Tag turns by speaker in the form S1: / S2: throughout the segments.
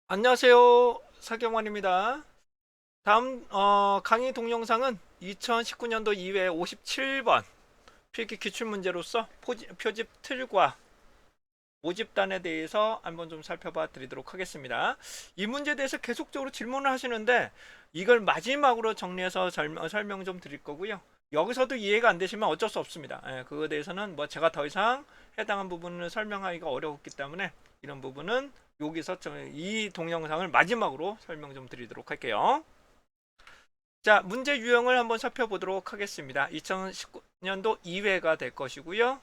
S1: 안녕하세요. 사경환입니다. 다음 강의 동영상은 2019년도 2회 57번 필기 기출문제로서 표집 틀과 모집단에 대해서 한번 좀 살펴봐 드리도록 하겠습니다. 이 문제에 대해서 계속적으로 질문을 하시는데 이걸 마지막으로 정리해서 설명 좀 드릴 거고요. 여기서도 이해가 안 되시면 어쩔 수 없습니다. 그거에 대해서는 뭐 제가 더 이상 해당한 부분을 설명하기가 어려웠기 때문에 이런 부분은 여기서 이 동영상을 마지막으로 설명 좀 드리도록 할게요. 자, 문제 유형을 한번 살펴보도록 하겠습니다. 2019년도 2회가 될 것이고요.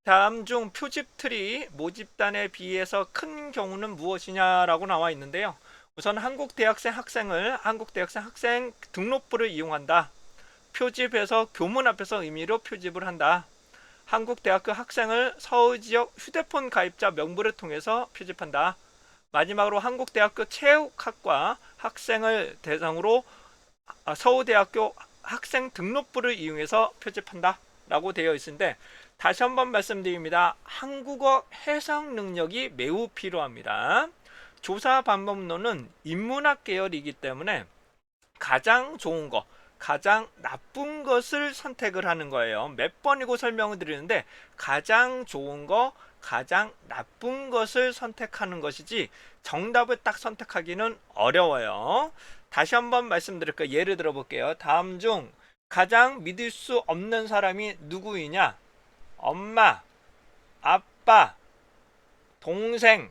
S1: 다음 중 표집 틀이 모집단에 비해서 큰 경우는 무엇이냐라고 나와 있는데요. 우선 한국 대학생 학생 등록부를 이용한다. 표집에서 교문 앞에서 의미로 표집을 한다. 한국 대학교 학생을 서울 지역 휴대폰 가입자 명부를 통해서 표집한다. 마지막으로 한국 대학교 체육학과 학생을 대상으로 서울대학교 학생 등록부를 이용해서 표집한다 라고 되어 있는데, 다시 한번 말씀드립니다. 한국어 해석 능력이 매우 필요합니다. 조사 방법론은 인문학 계열이기 때문에 가장 좋은 거, 가장 나쁜 것을 선택을 하는 거예요. 몇 번이고 설명을 드리는데 가장 좋은 거, 가장 나쁜 것을 선택하는 것이지 정답을 딱 선택하기는 어려워요. 다시 한번 말씀드릴게요. 예를 들어 볼게요. 다음 중 가장 믿을 수 없는 사람이 누구이냐? 엄마, 아빠, 동생,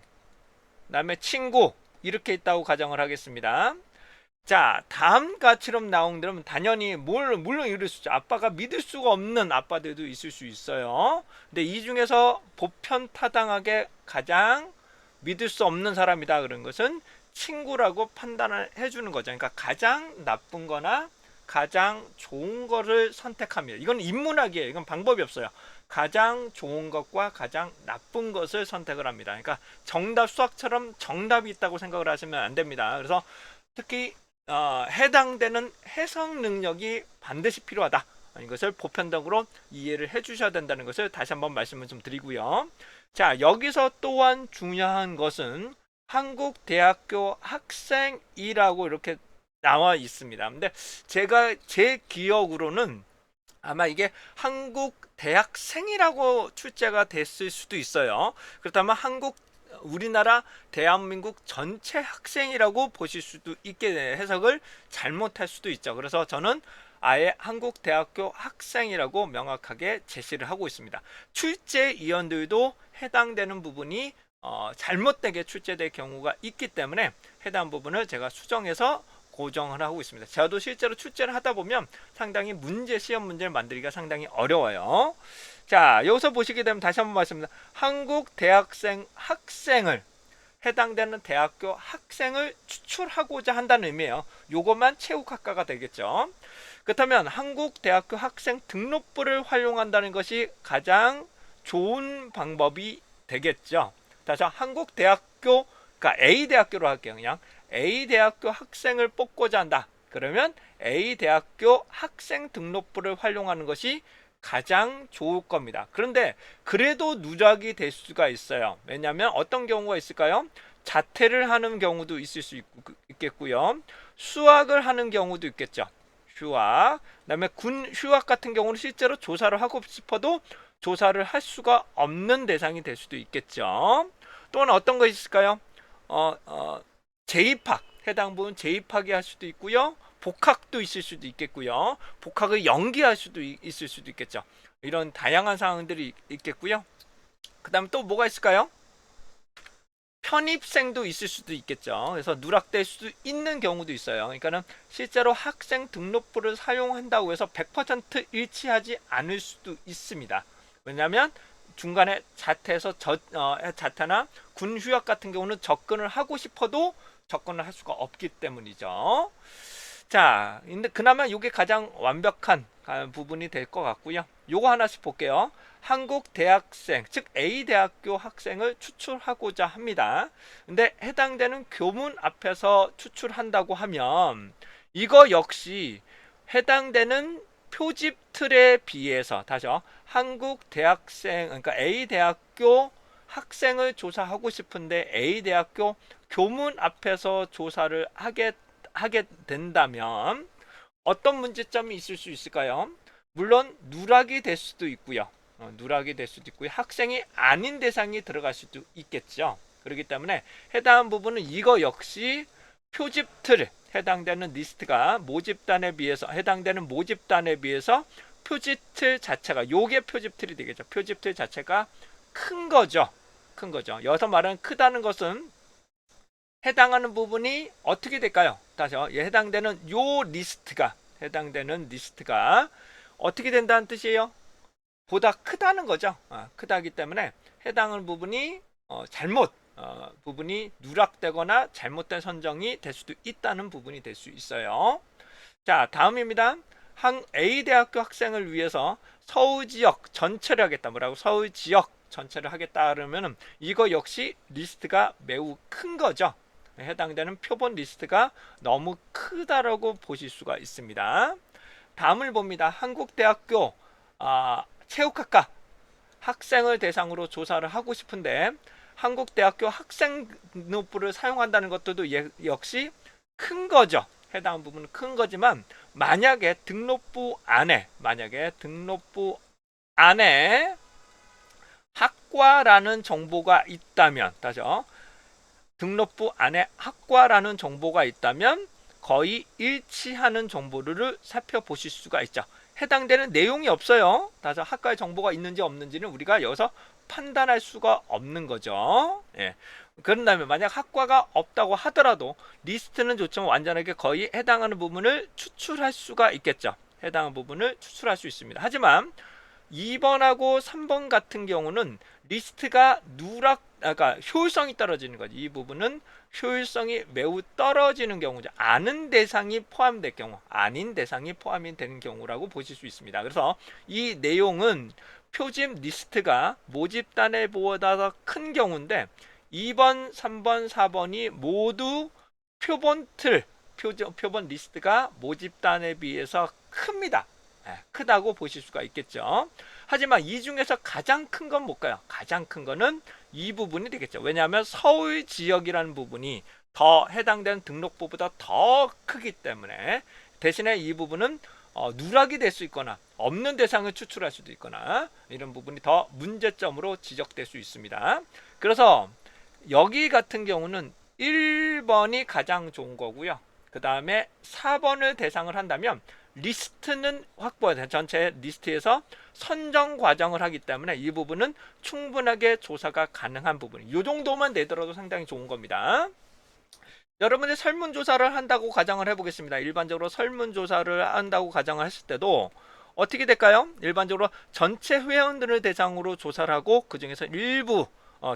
S1: 그다음에 친구, 이렇게 있다고 가정을 하겠습니다. 자, 다음 가처럼 나오면 당연히 물론 이럴 수 있죠. 아빠가 믿을 수가 없는 아빠들도 있을 수 있어요. 근데 이 중에서 보편타당하게 가장 믿을 수 없는 사람이다 그런 것은 친구라고 판단을 해주는 거죠. 그러니까 가장 나쁜 거나 가장 좋은 거를 선택합니다. 이건 인문학이에요. 이건 방법이 없어요. 가장 좋은 것과 가장 나쁜 것을 선택을 합니다. 그러니까 정답, 수학처럼 정답이 있다고 생각을 하시면 안 됩니다. 그래서 특히 해당되는 해석 능력이 반드시 필요하다. 이것을 보편적으로 이해를 해주셔야 된다는 것을 다시 한번 말씀을 좀 드리고요. 자, 여기서 또한 중요한 것은 한국 대학교 학생이라고 이렇게 나와 있습니다. 근데 제가 제 기억으로는 아마 이게 한국 대학생이라고 출제가 됐을 수도 있어요. 그렇다면 우리나라 대한민국 전체 학생이라고 보실 수도 있게 해석을 잘못할 수도 있죠. 그래서 저는 아예 한국 대학교 학생이라고 명확하게 제시를 하고 있습니다. 출제위원들도 해당되는 부분이 잘못되게 출제될 경우가 있기 때문에 해당 부분을 제가 수정해서 고정을 하고 있습니다. 저도 실제로 출제를 하다 보면 상당히 시험 문제를 만들기가 상당히 어려워요. 자, 여기서 보시게 되면 다시 한번 말씀드립니다. 한국 대학생 학생을 해당되는 대학교 학생을 추출하고자 한다는 의미예요. 요것만 체육학과가 되겠죠. 그렇다면 한국 대학교 학생 등록부를 활용한다는 것이 가장 좋은 방법이 되겠죠. 다시 한국 대학교, 그러니까 A 대학교로 할게요. 그냥 A 대학교 학생을 뽑고자 한다. 그러면 A 대학교 학생 등록부를 활용하는 것이 가장 좋을 겁니다. 그런데 그래도 누락이 될 수가 있어요. 왜냐하면 어떤 경우가 있을까요? 자퇴를 하는 경우도 있을 수 있겠고요. 수학을 하는 경우도 있겠죠. 휴학. 그다음에 군 휴학 같은 경우는 실제로 조사를 하고 싶어도 조사를 할 수가 없는 대상이 될 수도 있겠죠. 또는 어떤 것이 있을까요? 재입학. 해당 부분 재입학이 할 수도 있고요. 복학도 있을 수도 있겠고요. 복학을 연기할 수도 있을 수도 있겠죠. 이런 다양한 상황들이 있겠고요. 그 다음에 또 뭐가 있을까요? 편입생도 있을 수도 있겠죠. 그래서 누락될 수도 있는 경우도 있어요. 그러니까는 실제로 학생 등록부를 사용한다고 해서 100% 일치하지 않을 수도 있습니다. 왜냐하면 중간에 자퇴나 군 휴학 같은 경우는 접근을 하고 싶어도 접근을 할 수가 없기 때문이죠. 자, 근데 그나마 이게 가장 완벽한 부분이 될 것 같고요. 요거 하나씩 볼게요. 한국 대학생, 즉 A 대학교 학생을 추출하고자 합니다. 근데 해당되는 교문 앞에서 추출한다고 하면 이거 역시 해당되는 표집 틀에 비해서 다시요. 한국 대학생, 그러니까 A 대학교 학생을 조사하고 싶은데 A대학교 교문 앞에서 조사를 하게 된다면 어떤 문제점이 있을 수 있을까요? 물론 누락이 될 수도 있고요. 누락이 될 수도 있고요. 학생이 아닌 대상이 들어갈 수도 있겠죠. 그렇기 때문에 해당 부분은 이거 역시 표집틀 해당되는 리스트가 모집단에 비해서 해당되는 모집단에 비해서 표집틀 자체가 요게 표집틀이 되겠죠. 표집틀 자체가 큰 거죠. 큰 거죠. 여기서 말하는 크다는 것은 해당하는 부분이 어떻게 될까요? 다시요. 해당되는 요 리스트가 어떻게 된다는 뜻이에요? 보다 크다는 거죠. 크다기 때문에 해당하는 부분이 부분이 누락되거나 잘못된 선정이 될 수도 있다는 부분이 될 수 있어요. 자, 다음입니다. A대학교 학생을 위해서 서울 지역 전체를 하겠다. 뭐라고? 서울 지역 전체를 하겠다 그러면은 이거 역시 리스트가 매우 큰 거죠. 해당되는 표본 리스트가 너무 크다라고 보실 수가 있습니다. 다음을 봅니다. 한국대학교 체육학과 학생을 대상으로 조사를 하고 싶은데 한국대학교 학생 등록부를 사용한다는 것도 역시 큰 거죠. 해당 부분은 큰 거지만 만약에 등록부 안에 학과라는 정보가 있다면 다시요. 등록부 안에 학과라는 정보가 있다면 거의 일치하는 정보를 살펴보실 수가 있죠. 해당되는 내용이 없어요. 다시 학과의 정보가 있는지 없는지는 우리가 여기서 판단할 수가 없는 거죠. 예. 그런다면 만약 학과가 없다고 하더라도 리스트는 좋지만 완전하게 거의 해당하는 부분을 추출할 수가 있겠죠. 해당하는 부분을 추출할 수 있습니다. 하지만 2번하고 3번 같은 경우는 리스트가 그러니까 효율성이 떨어지는 거지. 이 부분은 효율성이 매우 떨어지는 경우죠. 아닌 대상이 포함이 되는 경우라고 보실 수 있습니다. 그래서 이 내용은 표집 리스트가 모집단에 보다 더 큰 경우인데 2번, 3번, 4번이 모두 표본 리스트가 모집단에 비해서 큽니다. 크다고 보실 수가 있겠죠. 하지만 이 중에서 가장 큰 건 뭘까요? 가장 큰 거는 이 부분이 되겠죠. 왜냐하면 서울 지역이라는 부분이 더 해당되는 등록부보다 더 크기 때문에 대신에 이 부분은 누락이 될 수 있거나 없는 대상을 추출할 수도 있거나 이런 부분이 더 문제점으로 지적될 수 있습니다. 그래서 여기 같은 경우는 1번이 가장 좋은 거고요. 그 다음에 4번을 대상을 한다면 리스트는 확보해야 전체 리스트에서 선정 과정을 하기 때문에 이 부분은 충분하게 조사가 가능한 부분. 이 정도만 되더라도 상당히 좋은 겁니다. 여러분들 설문조사를 한다고 가정을 해보겠습니다. 일반적으로 설문조사를 한다고 가정을 했을 때도 어떻게 될까요? 일반적으로 전체 회원들을 대상으로 조사를 하고 그 중에서 일부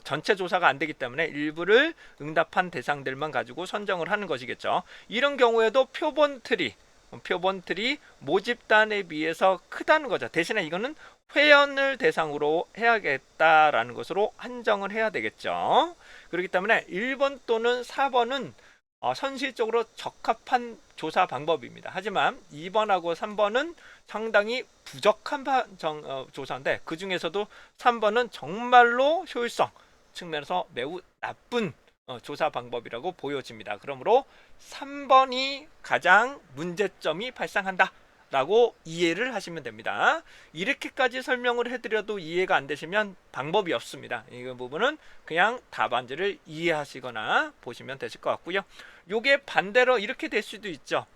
S1: 전체 조사가 안 되기 때문에 일부를 응답한 대상들만 가지고 선정을 하는 것이겠죠. 이런 경우에도 표본 틀이 모집단에 비해서 크다는 거죠. 대신에 이거는 회원을 대상으로 해야겠다라는 것으로 한정을 해야 되겠죠. 그렇기 때문에 1번 또는 4번은 현실적으로 적합한 조사 방법입니다. 하지만 2번하고 3번은 상당히 부족한 조사인데 그 중에서도 3번은 정말로 효율성 측면에서 매우 나쁜 조사 방법이라고 보여집니다. 그러므로 3번이 가장 문제점이 발생한다 라고 이해를 하시면 됩니다. 이렇게까지 설명을 해드려도 이해가 안 되시면 방법이 없습니다. 이 부분은 그냥 답안지를 이해하시거나 보시면 되실 것 같고요. 요게 반대로 이렇게 될 수도 있죠.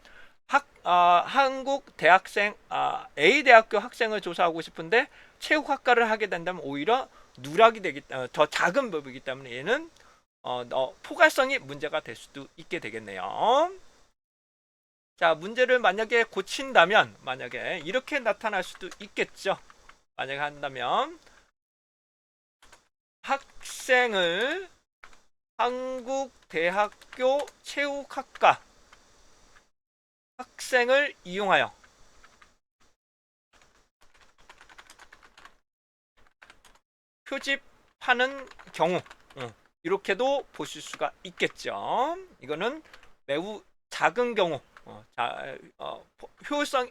S1: 한국 대학생 A대학교 학생을 조사하고 싶은데 체육학과를 하게 된다면 오히려 누락이 더 작은 법이기 때문에 얘는 포괄성이 문제가 될 수도 있게 되겠네요. 자, 문제를 만약에 고친다면 만약에 이렇게 나타날 수도 있겠죠. 만약에 한다면 학생을 한국대학교 체육학과 학생을 이용하여 표집하는 경우 이렇게도 보실 수가 있겠죠. 이거는 매우 작은 경우 효율성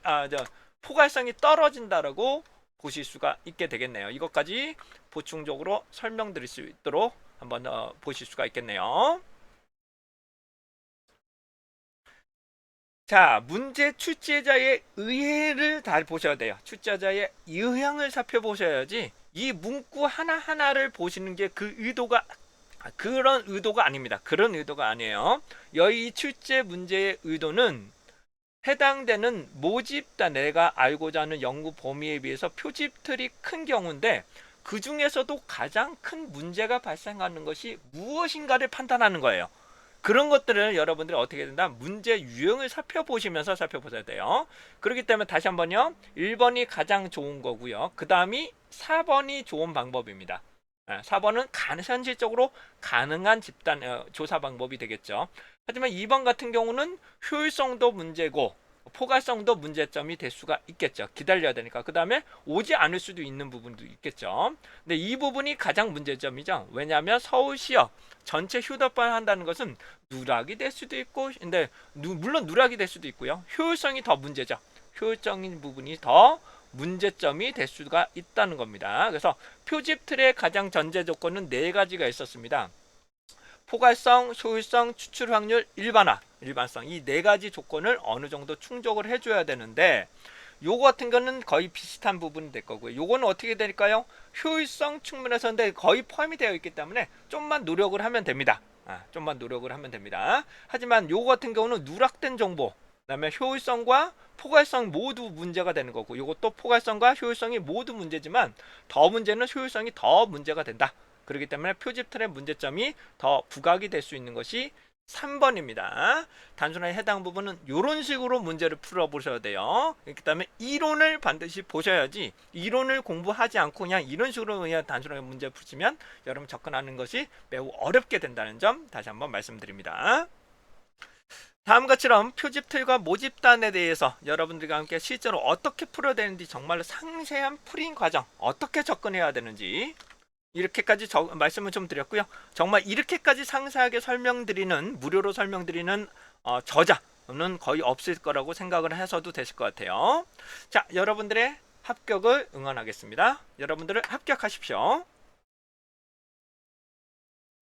S1: 포괄성이 떨어진다라고 보실 수가 있게 되겠네요. 이것까지 보충적으로 설명드릴 수 있도록 한번 보실 수가 있겠네요. 자, 문제 출제자의 의해를 잘 보셔야 돼요. 출제자의 의향을 살펴보셔야지 이 문구 하나하나를 보시는 게 그 의도가 그런 의도가 아닙니다. 그런 의도가 아니에요. 여기 출제 문제의 의도는 해당되는 모집단, 내가 알고자 하는 연구 범위에 비해서 표집틀이 큰 경우인데 그 중에서도 가장 큰 문제가 발생하는 것이 무엇인가를 판단하는 거예요. 그런 것들을 여러분들이 어떻게 된다? 문제 유형을 살펴보시면서 살펴보셔야 돼요. 그렇기 때문에 다시 한번요. 1번이 가장 좋은 거고요. 그 다음이 4번이 좋은 방법입니다. 4번은 현실적으로 가능한 집단 조사 방법이 되겠죠. 하지만 2번 같은 경우는 효율성도 문제고 포괄성도 문제점이 될 수가 있겠죠. 기다려야 되니까. 그 다음에 오지 않을 수도 있는 부분도 있겠죠. 근데 이 부분이 가장 문제점이죠. 왜냐하면 서울시역 전체 휴대폰 한다는 것은 누락이 될 수도 있고, 근데 물론 누락이 될 수도 있고요. 효율성이 더 문제죠. 효율적인 부분이 더 문제점이 될 수가 있다는 겁니다. 그래서 표집 틀의 가장 전제 조건은 4가지가 있었습니다. 포괄성, 효율성, 추출 확률, 일반성 이 4가지 조건을 어느 정도 충족을 해줘야 되는데 요거 같은 거는 거의 비슷한 부분이 될 거고요. 요거는 어떻게 될까요? 효율성 측면에서인데 거의 포함이 되어 있기 때문에 좀만 노력을 하면 됩니다. 좀만 노력을 하면 됩니다. 하지만 요거 같은 경우는 누락된 정보, 그다음에 효율성과 포괄성 모두 문제가 되는 거고, 요것도 포괄성과 효율성이 모두 문제지만 더 문제는 효율성이 더 문제가 된다. 그렇기 때문에 표집 틀의 문제점이 더 부각이 될 수 있는 것이 3번입니다. 단순하게 해당 부분은 이런 식으로 문제를 풀어보셔야 돼요. 그 다음에 이론을 반드시 보셔야지, 이론을 공부하지 않고 그냥 이런 식으로 그냥 단순하게 문제 푸시면 여러분 접근하는 것이 매우 어렵게 된다는 점 다시 한번 말씀드립니다. 다음과 같이럼 표집틀과 모집단에 대해서 여러분들과 함께 실제로 어떻게 풀어야 되는지, 정말로 상세한 풀이인 과정 어떻게 접근해야 되는지 이렇게까지 말씀을 좀 드렸고요. 정말 이렇게까지 상세하게 설명드리는, 무료로 설명드리는 저자는 거의 없을 거라고 생각을 해서도 되실 것 같아요. 자, 여러분들의 합격을 응원하겠습니다. 여러분들을 합격하십시오.